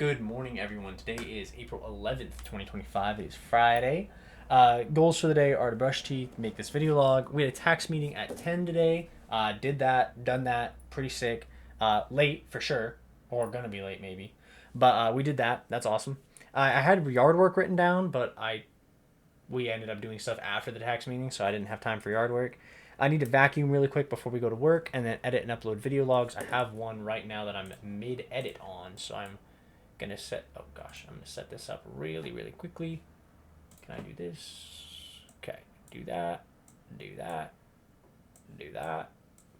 Good morning, everyone. Today is April 11th, 2025. It is Friday. Goals for the day are to brush teeth, make this video log. We had a tax meeting at 10 today. Did that, done that, pretty sick. Late for sure, or gonna be late maybe. But we did that. That's awesome. I had yard work written down, but we ended up doing stuff after the tax meeting, so I didn't have time for yard work. I need to vacuum really quick before we go to work, and then edit and upload video logs. I have one right now that I'm mid-edit on, so I'm I'm gonna set this up really quickly. Can I do this? Okay, do that, do that, do that,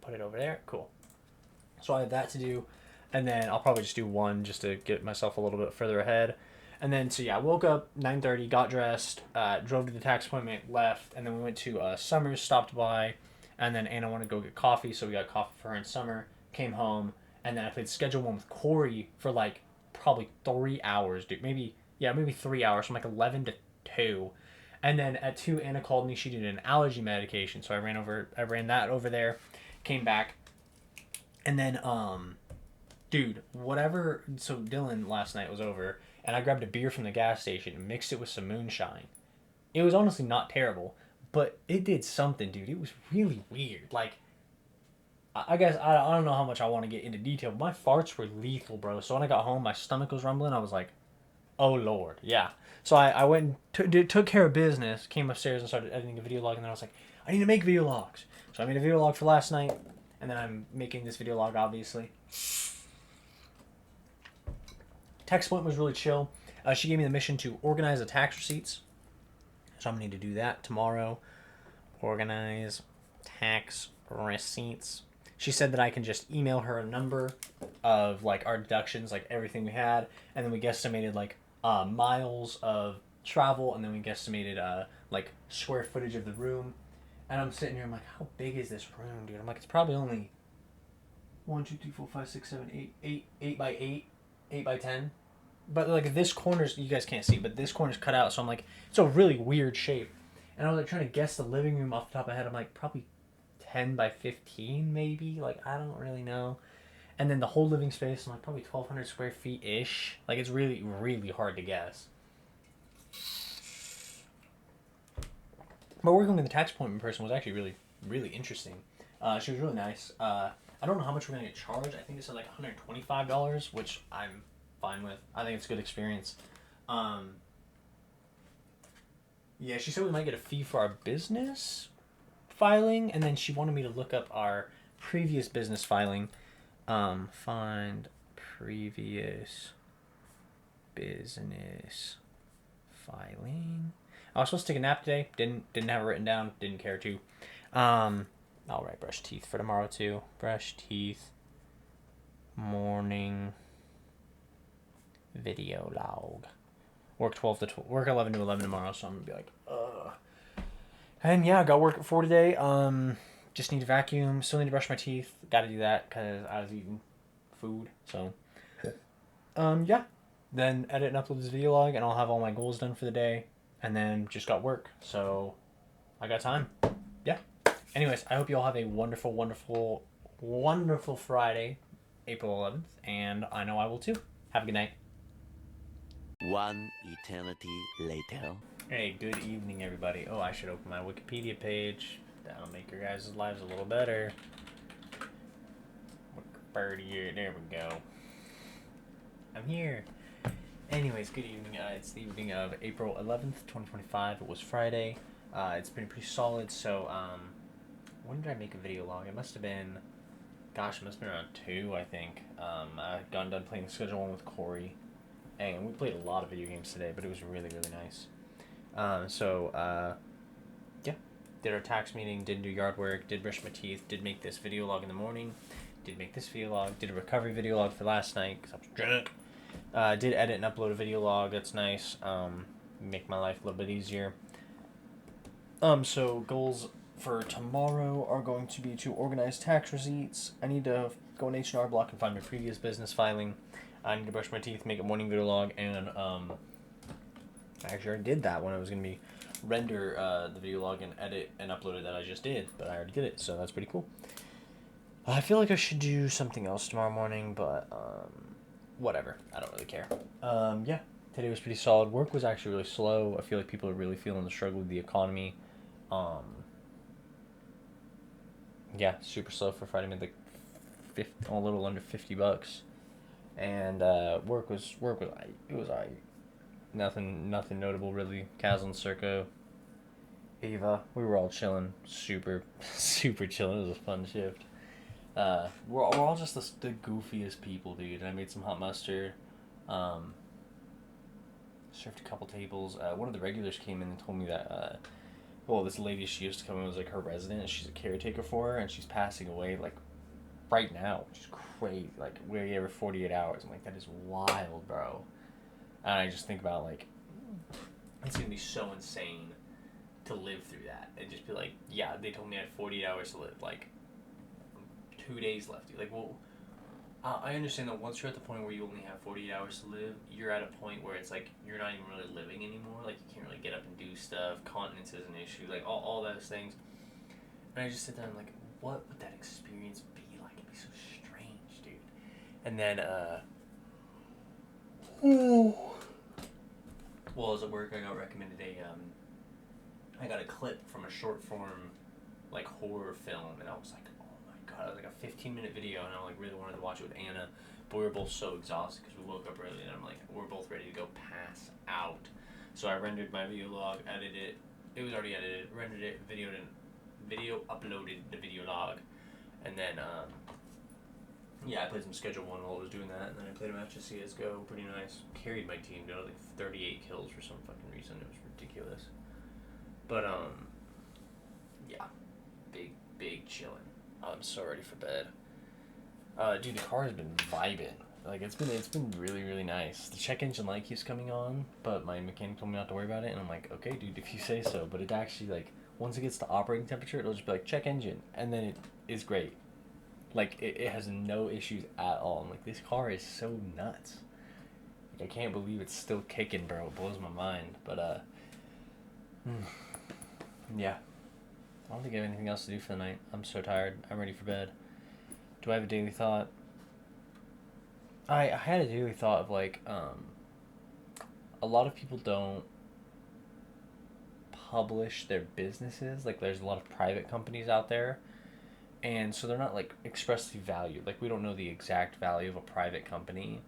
put it over there. Cool. So I have that to do, and then I'll probably just do one just to get myself a little bit further ahead. And then, so yeah, I woke up 9:30, got dressed, drove to the tax appointment, left, and then we went to Summers, stopped by, and then Anna wanted to go get coffee, so we got coffee for her in Summer, came home, and then I played Schedule 1 with Corey for like probably 3 hours, dude. Maybe 3 hours, from like 11 to 2. And then at 2, Anna called me. She needed an allergy medication, so I ran that over there, came back, and then dude, whatever. So Dylan last night was over, and I grabbed a beer from the gas station and mixed it with some moonshine. It was honestly not terrible, but it did something, dude. It was really weird. Like, I guess I don't know how much I want to get into detail, but my farts were lethal, bro. So when I got home, my stomach was rumbling. I was like, oh lord, yeah. So I went and took care of business, came upstairs and started editing a video log, and then I was like, I need to make video logs. So I made a video log for last night, and then I'm making this video log, obviously. Text point was really chill. She gave me the mission to organize the tax receipts, so I'm gonna need to do that tomorrow. Organize tax receipts. She said that I can just email her a number of like our deductions, like everything we had, and then we guesstimated like miles of travel, and then we guesstimated like square footage of the room. And I'm sitting here, I'm like, how big is this room, dude? I'm like, it's probably only 1, 2, 3, 4, 5, 6, 7, 8 by 8, 8 by 10. But like this corner's, you guys can't see, but this corner's cut out, so I'm like, it's a really weird shape. And I was like trying to guess the living room off the top of my head. I'm like, probably 10 by 15 maybe. Like, I don't really know. And then the whole living space, I'm like, probably 1,200 square feet ish. Like, it's really hard to guess. But working with the tax appointment person was actually really interesting. She was really nice. I don't know how much we're gonna get charged. I think it said like $125, which I'm fine with. I think it's a good experience. Yeah, she said we might get a fee for our business filing, and then she wanted me to look up our previous business filing. Find previous business filing. I was supposed to take a nap today. Didn't have it written down. Didn't care to. I'll write brush teeth for tomorrow too. Brush teeth. Morning. Video log. Work 11 to 11 tomorrow, so I'm gonna be like, ugh. And yeah, got work at 4 today. Just need to vacuum. Still need to brush my teeth. Got to do that because I was eating food. So, yeah. Then edit and upload this video log, and I'll have all my goals done for the day. And then just got work, so I got time. Yeah. Anyways, I hope you all have a wonderful Friday, April 11th, and I know I will too. Have a good night. One eternity later. Hey, good evening, everybody. Oh, I should open my Wikipedia page. That'll make your guys' lives a little better. There we go. I'm here. Anyways, good evening. It's the evening of April 11th, 2025. It was Friday. It's been pretty solid. So, when did I make a video log? It must have been, gosh, it must have been around 2, I think. I got done playing Schedule 1 with Corey. And we played a lot of video games today, but it was really nice. Yeah. Did our tax meeting, didn't do yard work, did brush my teeth, did make this video log in the morning, did make this video log, did a recovery video log for last night because I was drunk. Did edit and upload a video log, that's nice. Make my life a little bit easier. So goals for tomorrow are going to be to organize tax receipts. I need to go in H&R Block and find my previous business filing. I need to brush my teeth, make a morning video log, and actually I already did that when I was going to be render the video log and edit and upload it that I just did, but I already did it, so that's pretty cool. I feel like I should do something else tomorrow morning, but whatever. I don't really care. Yeah, today was pretty solid. Work was actually really slow. I feel like people are really feeling the struggle with the economy. Um, yeah, super slow for Friday. Made like a little under $50, and work was it was nothing notable really. Kaz and Circo, Ava, we were all chilling, super super chilling. It was a fun shift. We're all just the goofiest people, dude. And I made some hot mustard. Um, Served a couple tables. One of the regulars came in and told me that, well, this lady she used to come in was like her resident, and she's a caretaker for her, and she's passing away like right now, which is crazy. Like we gave her 48 hours. I'm like, that is wild, bro. And I just think about like, it's gonna be so insane to live through that and just be like, yeah, they told me I had 48 hours to live. Like 2 days left. Like, well, I understand that once you're at the point where you only have 48 hours to live, you're at a point where it's like you're not even really living anymore. Like, you can't really get up and do stuff. Continence is an issue. Like, all those things. And I just sit there and I'm like, what would that experience be like? It'd be so strange, dude. And then, well, as at work, I got recommended I got a clip from a short form, like, horror film, and I was like, God, it was like a 15-minute video, and I like really wanted to watch it with Anna, but we were both so exhausted because we woke up early, and I'm like, we're both ready to go pass out. So I rendered my video log, edited it. It was already edited. Rendered it, uploaded the video log, and then yeah, I played some Schedule 1 while I was doing that, and then I played a match of CS:GO, pretty nice. Carried my team, got like 38 kills for some fucking reason. It was ridiculous. But yeah, big chilling. I'm so ready for bed. Dude, the car has been vibing. Like it's been really really nice. The check engine light keeps coming on, but my mechanic told me not to worry about it, and I'm like, okay, dude, if you say so. But it actually like once it gets to operating temperature, it'll just be like check engine, and then it is great. Like it has no issues at all. I'm like, this car is so nuts. Like, I can't believe it's still kicking, bro. It blows my mind. But yeah. I don't think I have anything else to do for the night. I'm so tired. I'm ready for bed. Do I have a daily thought? I had a daily thought of like, a lot of people don't publish their businesses. Like, there's a lot of private companies out there, and so they're not like expressly valued. Like, we don't know the exact value of a private company,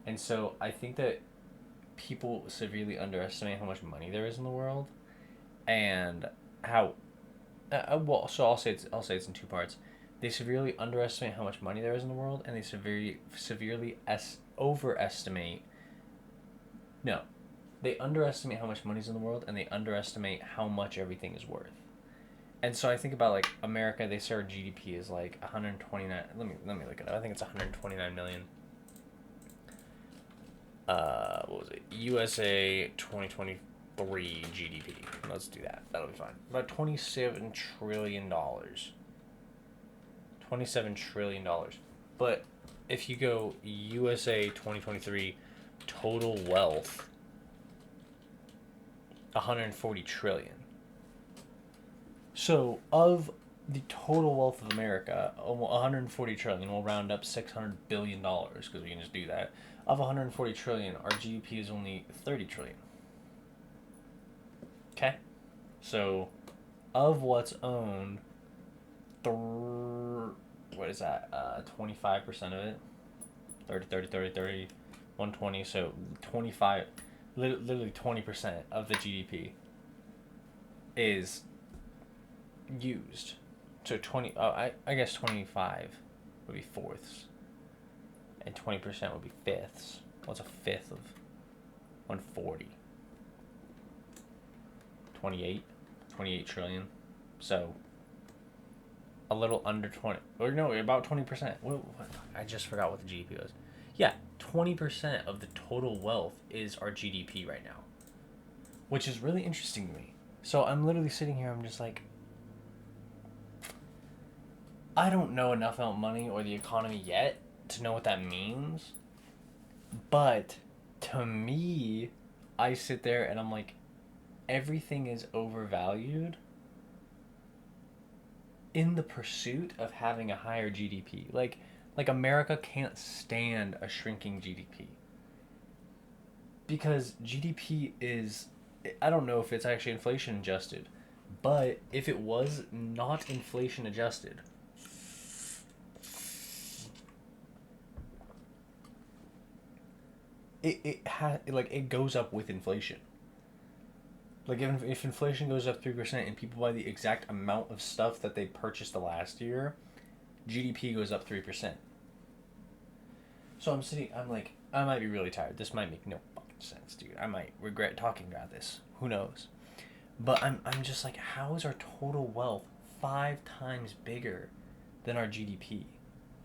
and so I think that people severely underestimate how much money there is in the world, and how well, so I'll say it's in two parts. They severely underestimate how much money there is in the world, and they severely overestimate. No, they underestimate how much money is in the world, and they underestimate how much everything is worth. And so I think about like America. They say our GDP is like 129. Let me look it up. I think it's 129 million. What was it? USA 2023 GDP. Let's do that. That'll be fine. About $27 trillion. $27 trillion. But if you go USA 2023 total wealth, 140 trillion. So of the total wealth of America, 140 trillion, we'll round up $600 billion because we can just do that. Of 140 trillion, our GDP is only 30 trillion. Okay? So, of what's owned, what is that? 25% of it? 30, 120, so 25, literally 20% of the GDP is used. So 20, I guess 25 would be fourths, and 20% would be fifths. What's a fifth of 140? 28 trillion. So a little under 20, or no, about 20%. I just forgot what the GDP was. Yeah, 20% of the total wealth is our GDP right now, which is really interesting to me. So I'm literally sitting here, I'm just like, I don't know enough about money or the economy yet to know what that means, but to me, I sit there and I'm like, everything is overvalued in the pursuit of having a higher GDP. Like, Like, America can't stand a shrinking GDP. Because GDP is, I don't know if it's actually inflation adjusted, but if it was not inflation adjusted, it goes up with inflation. Like, if inflation goes up 3% and people buy the exact amount of stuff that they purchased the last year, GDP goes up 3%. So I'm like, I might be really tired. This might make no fucking sense, dude. I might regret talking about this. Who knows? But I'm just like, how is our total wealth 5 times bigger than our GDP?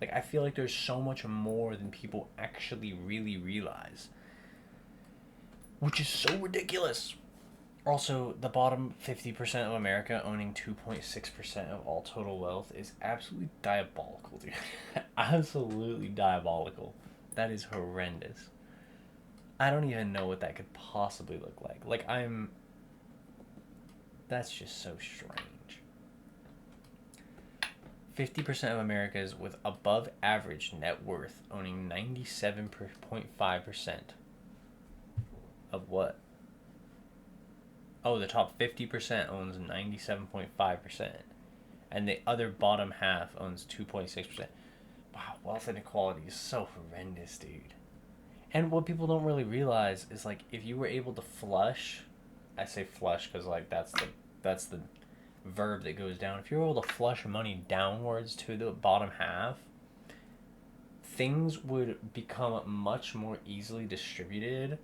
Like, I feel like there's so much more than people actually really realize, which is so ridiculous. Also, the bottom 50% of America owning 2.6% of all total wealth is absolutely diabolical, dude. Absolutely diabolical. That is horrendous. I don't even know what that could possibly look like. That's just so strange. 50% of Americans with above average net worth owning 97.5% of what? Oh, the top 50% owns 97.5%. And the other bottom half owns 2.6%. Wow, wealth inequality is so horrendous, dude. And what people don't really realize is, like, if you were able to flush, I say flush because, like, that's the verb that goes down. If you're able to flush money downwards to the bottom half, things would become much more easily distributed.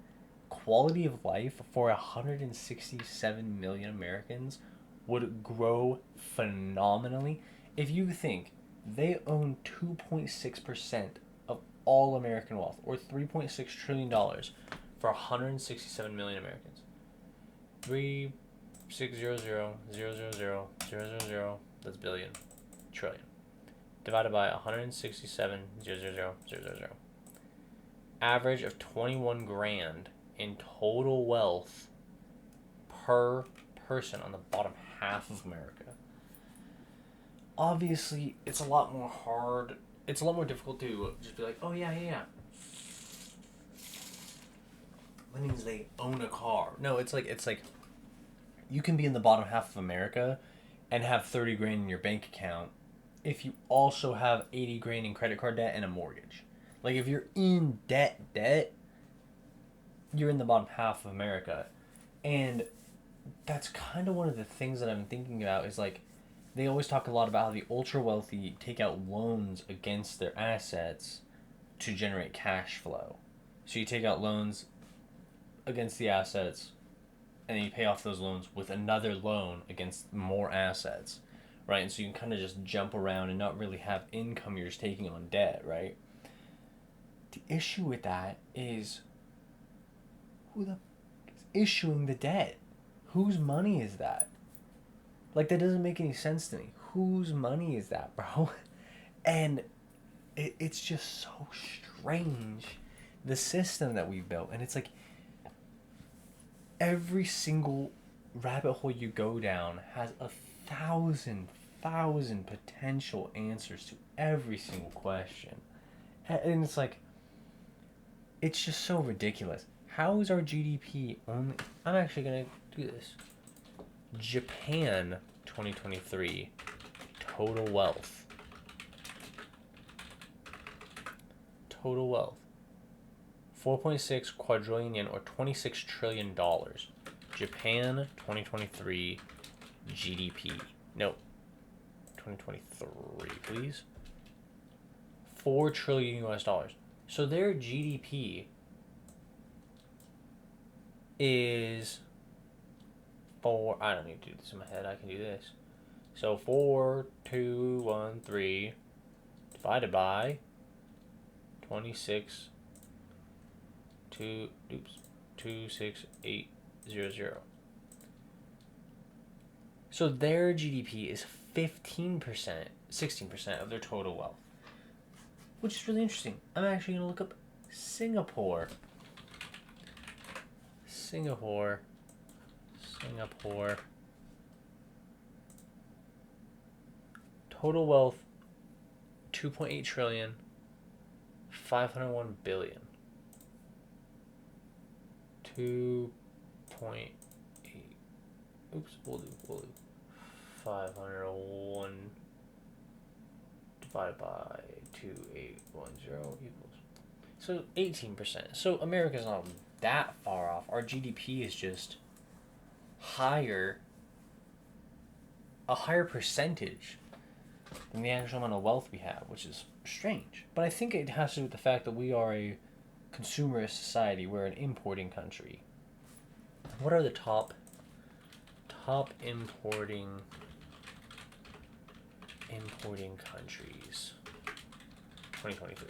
Quality of life for 167 million Americans would grow phenomenally. If you think they own 2.6% of all American wealth, or $3.6 trillion for 167 million Americans. 3,600,000,000, that's billion, trillion, divided by 167,000,000. Average of 21 grand in total wealth per person on the bottom half of America. Obviously, it's a lot more hard. It's a lot more difficult to just be like, oh yeah. That means they own a car. No, it's like you can be in the bottom half of America and have 30 grand in your bank account if you also have 80 grand in credit card debt and a mortgage. Like, if you're in debt, you're in the bottom half of America. And that's kind of one of the things that I'm thinking about is, like, they always talk a lot about how the ultra wealthy take out loans against their assets to generate cash flow. So you take out loans against the assets, and then you pay off those loans with another loan against more assets, right? And so you can kind of just jump around and not really have income you're just taking on debt, right? The issue with that is, who the f is issuing the debt? Whose money is that? Like, that doesn't make any sense to me. Whose money is that, bro? And it's just so strange, the system that we've built. And it's like, every single rabbit hole you go down has 1,000 potential answers to every single question. And it's like, it's just so ridiculous. How is our GDP only... I'm actually going to do this. Japan 2023 total wealth. Total wealth. 4.6 quadrillion yen, or $26 trillion. Japan 2023 GDP. No. 2023, please. $4 trillion US. So their GDP is I don't need to do this in my head. I can do this. So 4,213 divided by 26800. So their GDP is 15%, 16% of their total wealth, which is really interesting. I'm actually going to look up Singapore. Total wealth, 2.8 trillion. 501 billion. 2.8. Oops, we'll do 501 divided by 2810 equals. So 18%. So America's not that far off. Our GDP is just higher, a higher percentage than the actual amount of wealth we have, which is strange. But I think it has to do with the fact that we are a consumerist society. We're an importing country. What are the top importing countries 2023?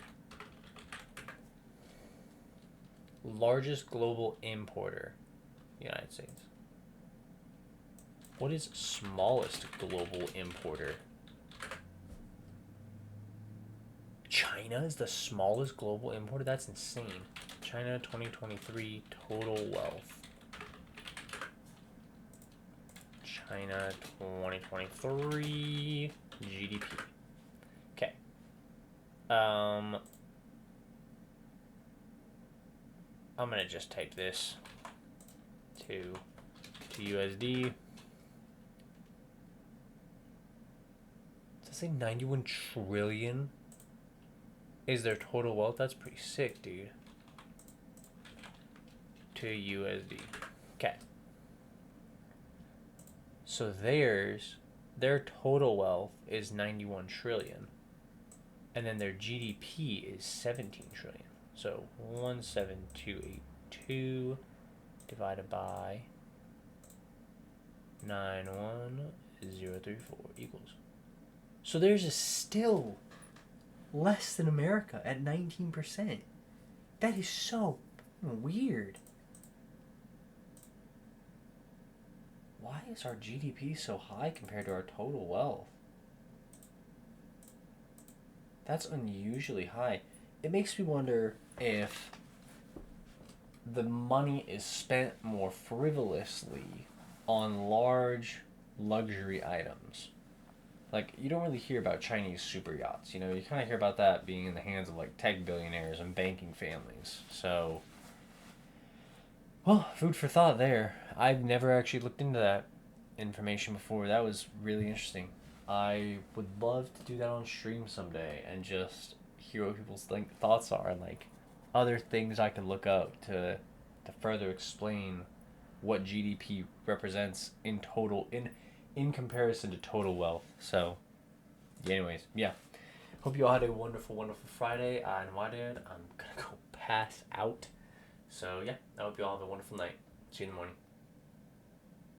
Largest global importer, United States. What is smallest global importer? China is the smallest global importer? That's insane. China 2023 total wealth. China 2023 GDP. Okay. I'm gonna just type this to USD. Does it say 91 trillion is their total wealth? That's pretty sick, dude. To USD. Okay. So their total wealth is 91 trillion. And then their GDP is 17 trillion. So 17282 divided by 91034 equals. So theirs is still less than America at 19%. That is so weird. Why is our GDP so high compared to our total wealth? That's unusually high. It makes me wonder if the money is spent more frivolously on large luxury items. Like, you don't really hear about Chinese super yachts. You know, you kind of hear about that being in the hands of, like, tech billionaires and banking families. So, well, food for thought there. I've never actually looked into that information before. That was really interesting. I would love to do that on stream someday and just hear what people's thoughts are and, like, other things I can look up to further explain what GDP represents in total, in comparison to total wealth. So, anyways, yeah. Hope you all had a wonderful, wonderful Friday. And my dad, I'm gonna go pass out. So, yeah, I hope you all have a wonderful night. See you in the morning.